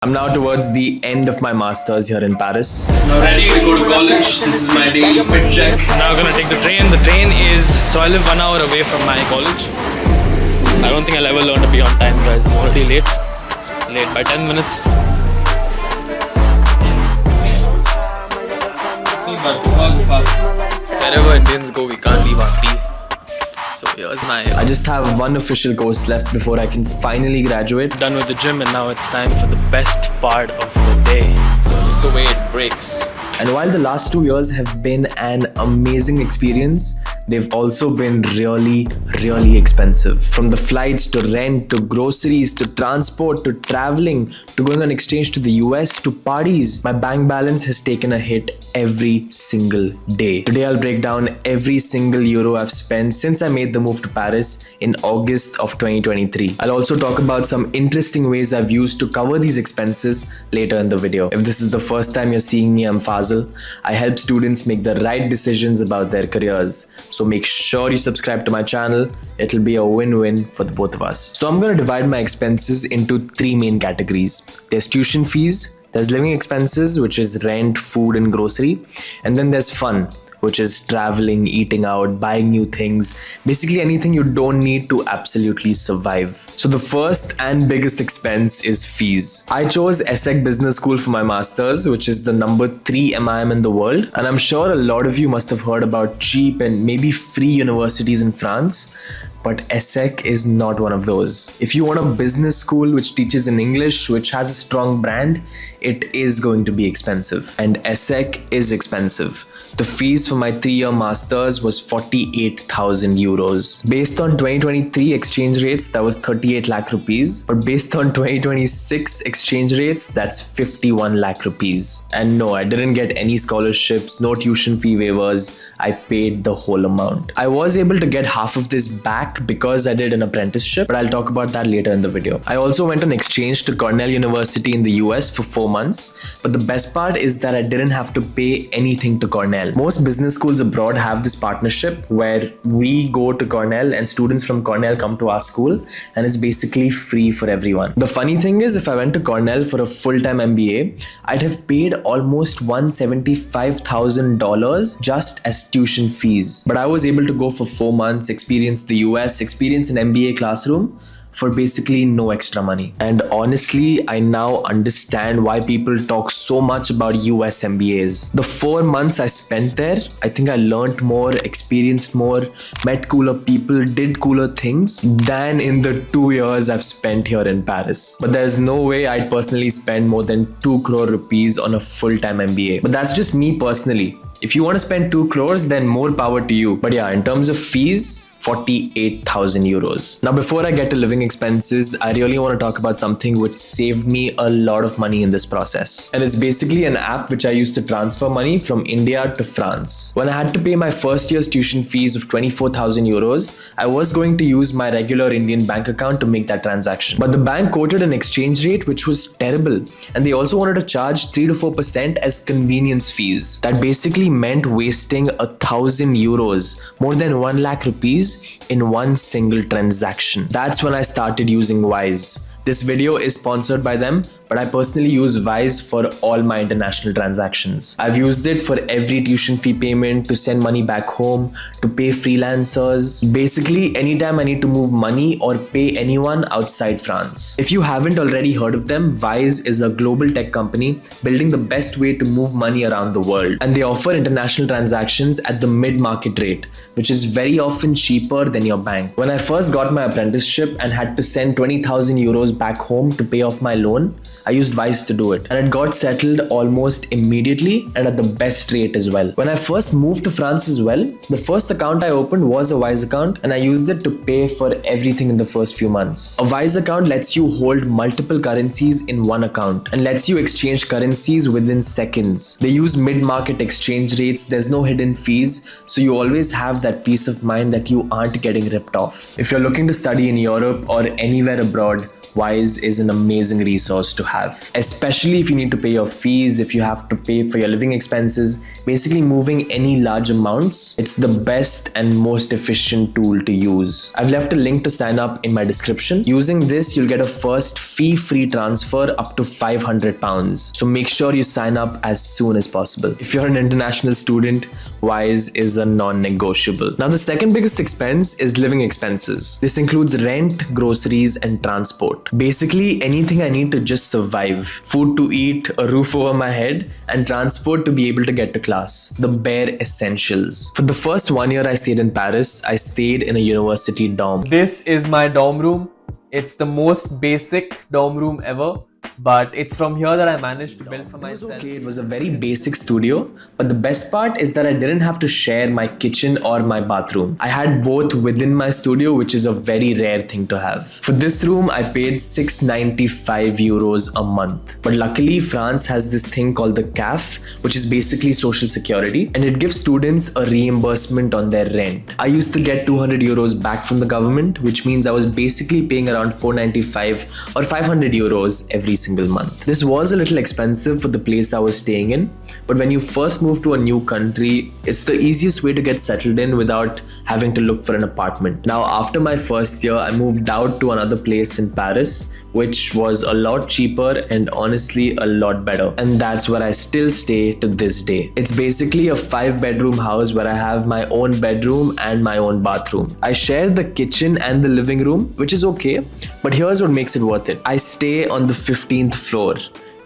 I'm now towards the end of my masters here in Paris. Now ready to go to college. This is my daily fit check. Now gonna take the train. The train is, so I live 1 hour away from my college. I don't think I'll ever learn to be on time, guys. I'm already late. Late by 10 minutes. Wherever Indians go, we can't leave our tea. So here's I just have one official course left before I can finally graduate. done with the gym, and now it's time for the best part of the day. It's the way it breaks. And while the last 2 years have been an amazing experience, they've also been really, really expensive. From the flights to rent to groceries to transport to traveling to going on exchange to the US to parties, my bank balance has taken a hit every single day. Today I'll break down every single euro I've spent since I made the move to Paris in August of 2023. I'll also talk about some interesting ways I've used to cover these expenses later in the video. If this is the first time you're seeing me, I'm Fazil. I help students make the right decisions about their careers. So make sure you subscribe to my channel. It'll be a win-win for the both of us. So I'm going to divide my expenses into 3 main categories. There's tuition fees, there's living expenses, which is rent, food and grocery, and then there's fun, which is traveling, eating out, buying new things, basically anything you don't need to absolutely survive. So the first and biggest expense is fees. I chose ESSEC Business School for my masters, which is the number 3 MIM in the world. And I'm sure a lot of you must have heard about cheap and maybe free universities in France, but ESSEC is not one of those. If you want a business school which teaches in English, which has a strong brand, it is going to be expensive. And ESSEC is expensive. The fees for my 3-year masters was 48,000 euros. Based on 2023 exchange rates, that was 38 lakh rupees. But based on 2026 exchange rates, that's 51 lakh rupees. And no, I didn't get any scholarships, no tuition fee waivers. I paid the whole amount. I was able to get half of this back because I did an apprenticeship, but I'll talk about that later in the video. I also went on exchange to Cornell University in the US for 4 months. But the best part is that I didn't have to pay anything to Cornell. Most business schools abroad have this partnership where we go to Cornell and students from Cornell come to our school, and it's basically free for everyone. The funny thing is, if I went to Cornell for a full-time MBA, I'd have paid almost $175,000 just as tuition fees. But I was able to go for 4 months, experience the US, experience an MBA classroom for basically no extra money. And honestly, I now understand why people talk so much about US MBAs. The 4 months I spent there, I think I learned more, experienced more, met cooler people, did cooler things than in the 2 years I've spent here in Paris. But there's no way I'd personally spend more than 2 crore rupees on a full-time MBA. But that's just me personally. If you want to spend 2 crores, then more power to you. But yeah, in terms of fees, 48,000 euros. Now, before I get to living expenses, I really want to talk about something which saved me a lot of money in this process. And it's basically an app which I used to transfer money from India to France. When I had to pay my first year's tuition fees of 24,000 euros, I was going to use my regular Indian bank account to make that transaction. But the bank quoted an exchange rate which was terrible. And they also wanted to charge 3 to 4% as convenience fees. That basically meant wasting 1,000 euros, more than 1 lakh rupees in one single transaction. That's when I started using Wise. This video is sponsored by them, but I personally use Wise for all my international transactions. I've used it for every tuition fee payment, to send money back home, to pay freelancers. Basically, anytime I need to move money or pay anyone outside France. If you haven't already heard of them, Wise is a global tech company building the best way to move money around the world. And they offer international transactions at the mid-market rate, which is very often cheaper than your bank. When I first got my apprenticeship and had to send 20,000 euros back home to pay off my loan, I used Wise to do it, and it got settled almost immediately and at the best rate as well. When I first moved to France as well, the first account I opened was a Wise account, and I used it to pay for everything in the first few months. A Wise account lets you hold multiple currencies in one account and lets you exchange currencies within seconds. They use mid-market exchange rates, there's no hidden fees, so you always have that peace of mind that you aren't getting ripped off. If you're looking to study in Europe or anywhere abroad, Wise is an amazing resource to have, especially if you need to pay your fees, if you have to pay for your living expenses, basically moving any large amounts. It's the best and most efficient tool to use. I've left a link to sign up in my description. Using this, you'll get a first fee-free transfer up to £500. So make sure you sign up as soon as possible. If you're an international student, Wise is a non-negotiable. Now, the second biggest expense is living expenses. This includes rent, groceries, and transport. Basically, anything I need to just survive. Food to eat, a roof over my head, and transport to be able to get to class. The bare essentials. For the first 1 year I stayed in Paris, I stayed in a university dorm. This is my dorm room. It's the most basic dorm room ever, but it's from here that I managed to build for myself. Okay, it was a very basic studio, but the best part is that I didn't have to share my kitchen or my bathroom. I had both within my studio, which is a very rare thing to have. For this room, I paid €695 a month. But luckily, France has this thing called the CAF, which is basically social security, and it gives students a reimbursement on their rent. I used to get €200 back from the government, which means I was basically paying around €495 or €500 every single month. This was a little expensive for the place I was staying in, but when you first move to a new country, it's the easiest way to get settled in without having to look for an apartment. Now, after my first year, I moved out to another place in Paris, which was a lot cheaper and honestly a lot better. And that's where I still stay to this day. It's basically a 5-bedroom house where I have my own bedroom and my own bathroom. I share the kitchen and the living room, which is okay, but here's what makes it worth it. I stay on the 15th floor.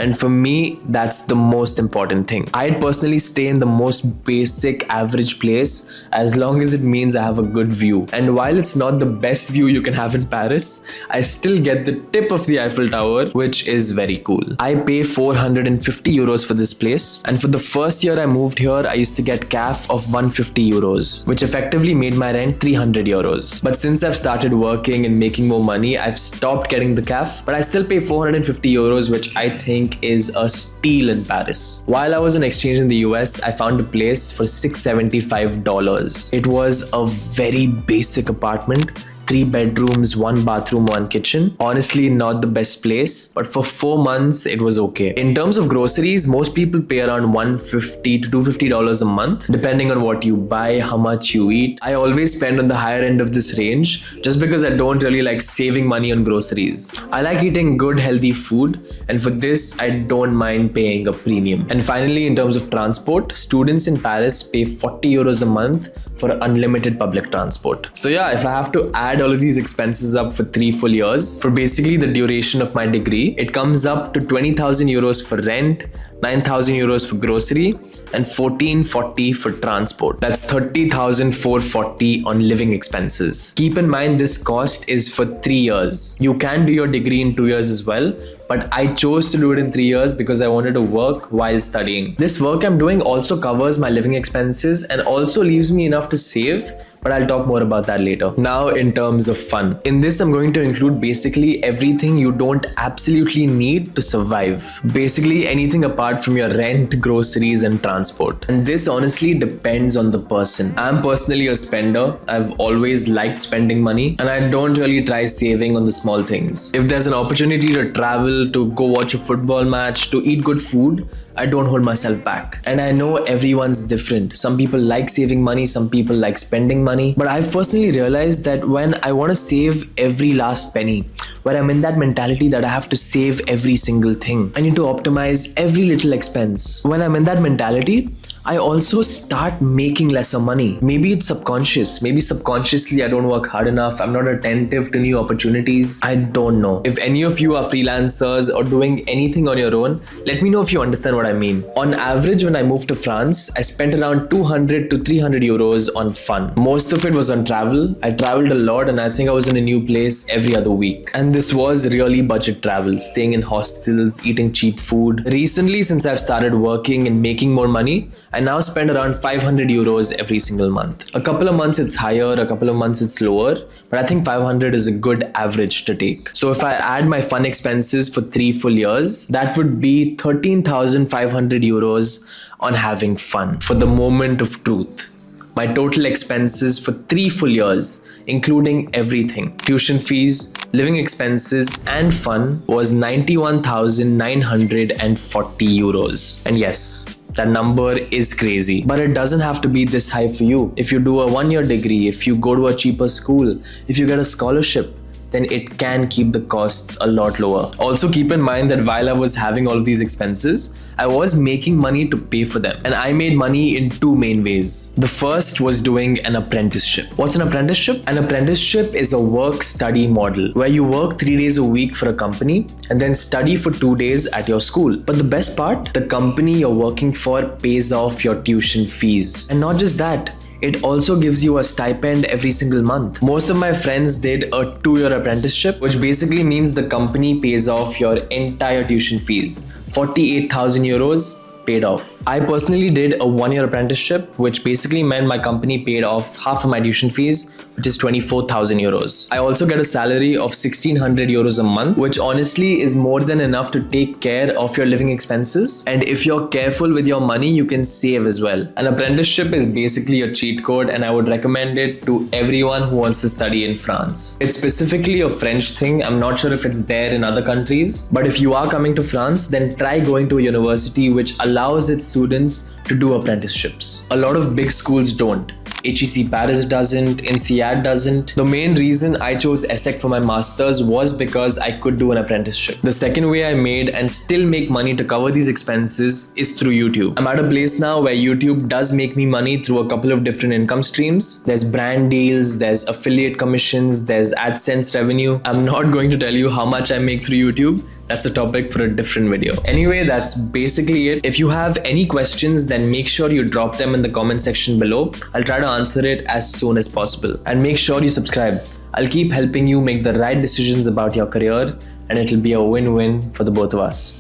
And for me, that's the most important thing. I'd personally stay in the most basic average place as long as it means I have a good view. And while it's not the best view you can have in Paris, I still get the tip of the Eiffel Tower, which is very cool. I pay €450 for this place. And for the first year I moved here, I used to get CAF of €150, which effectively made my rent €300. But since I've started working and making more money, I've stopped getting the CAF, but I still pay €450, which I think is a steal in Paris. While I was on exchange in the US, I found a place for $675. It was a very basic apartment. 3 bedrooms, 1 bathroom, 1 kitchen. Honestly, not the best place, but for 4 months, it was okay. In terms of groceries, most people pay around $150 to $250 a month, depending on what you buy, how much you eat. I always spend on the higher end of this range, just because I don't really like saving money on groceries. I like eating good, healthy food, and for this, I don't mind paying a premium. And finally, in terms of transport, students in Paris pay €40 a month for unlimited public transport. So yeah, if I have to add all of these expenses up for 3 full years, for basically the duration of my degree, it comes up to €20,000 for rent, €9,000 for grocery, and $1,440 for transport. That's $30,440 on living expenses. Keep in mind, this cost is for 3 years. You can do your degree in 2 years as well, but I chose to do it in 3 years because I wanted to work while studying. This work I'm doing also covers my living expenses and also leaves me enough to save, but I'll talk more about that later. Now, in terms of fun. In this, I'm going to include basically everything you don't absolutely need to survive. Basically anything apart from your rent, groceries, and transport. And this honestly depends on the person. I'm personally a spender. I've always liked spending money, and I don't really try saving on the small things. If there's an opportunity to travel, to go watch a football match, to eat good food, I don't hold myself back. And I know everyone's different. Some people like saving money, some people like spending money. But I've personally realized that when I want to save every last penny, where I'm in that mentality that I have to save every single thing, I need to optimize every little expense. When I'm in that mentality, I also start making lesser money. Maybe it's subconscious. Maybe subconsciously I don't work hard enough. I'm not attentive to new opportunities. I don't know. If any of you are freelancers or doing anything on your own, let me know if you understand what I mean. On average, when I moved to France, I spent around €200 to €300 on fun. Most of it was on travel. I traveled a lot, and I think I was in a new place every other week. And this was really budget travel, staying in hostels, eating cheap food. Recently, since I've started working and making more money, I now spend around €500 every single month. A couple of months it's higher, a couple of months it's lower, but I think 500 is a good average to take. So if I add my fun expenses for 3 full years, that would be €13,500 on having fun. For the moment of truth, my total expenses for 3 full years, including everything. Tuition fees, living expenses, and fun was 91,940 euros. And yes, that number is crazy. But it doesn't have to be this high for you. If you do a 1-year degree, if you go to a cheaper school, if you get a scholarship, then it can keep the costs a lot lower. Also keep in mind that while I was having all of these expenses, I was making money to pay for them. And I made money in two main ways. The first was doing an apprenticeship. What's an apprenticeship? An apprenticeship is a work-study model where you work 3 days a week for a company and then study for 2 days at your school. But the best part, the company you're working for pays off your tuition fees. And not just that, it also gives you a stipend every single month. Most of my friends did a 2-year apprenticeship, which basically means the company pays off your entire tuition fees. 48,000 euros paid off. I personally did a 1-year apprenticeship, which basically meant my company paid off half of my tuition fees, which is 24,000 euros. I also get a salary of 1,600 euros a month, which honestly is more than enough to take care of your living expenses. And if you're careful with your money, you can save as well. An apprenticeship is basically a cheat code, and I would recommend it to everyone who wants to study in France. It's specifically a French thing. I'm not sure if it's there in other countries, but if you are coming to France, then try going to a university which allows its students to do apprenticeships. A lot of big schools don't. HEC Paris doesn't, INSEAD doesn't. The main reason I chose ESSEC for my masters was because I could do an apprenticeship. The second way I made and still make money to cover these expenses is through YouTube. I'm at a place now where YouTube does make me money through a couple of different income streams. There's brand deals, there's affiliate commissions, there's AdSense revenue. I'm not going to tell you how much I make through YouTube. That's a topic for a different video. Anyway, that's basically it. If you have any questions, then make sure you drop them in the comment section below. I'll try to answer it as soon as possible. And make sure you subscribe. I'll keep helping you make the right decisions about your career, and it'll be a win-win for the both of us.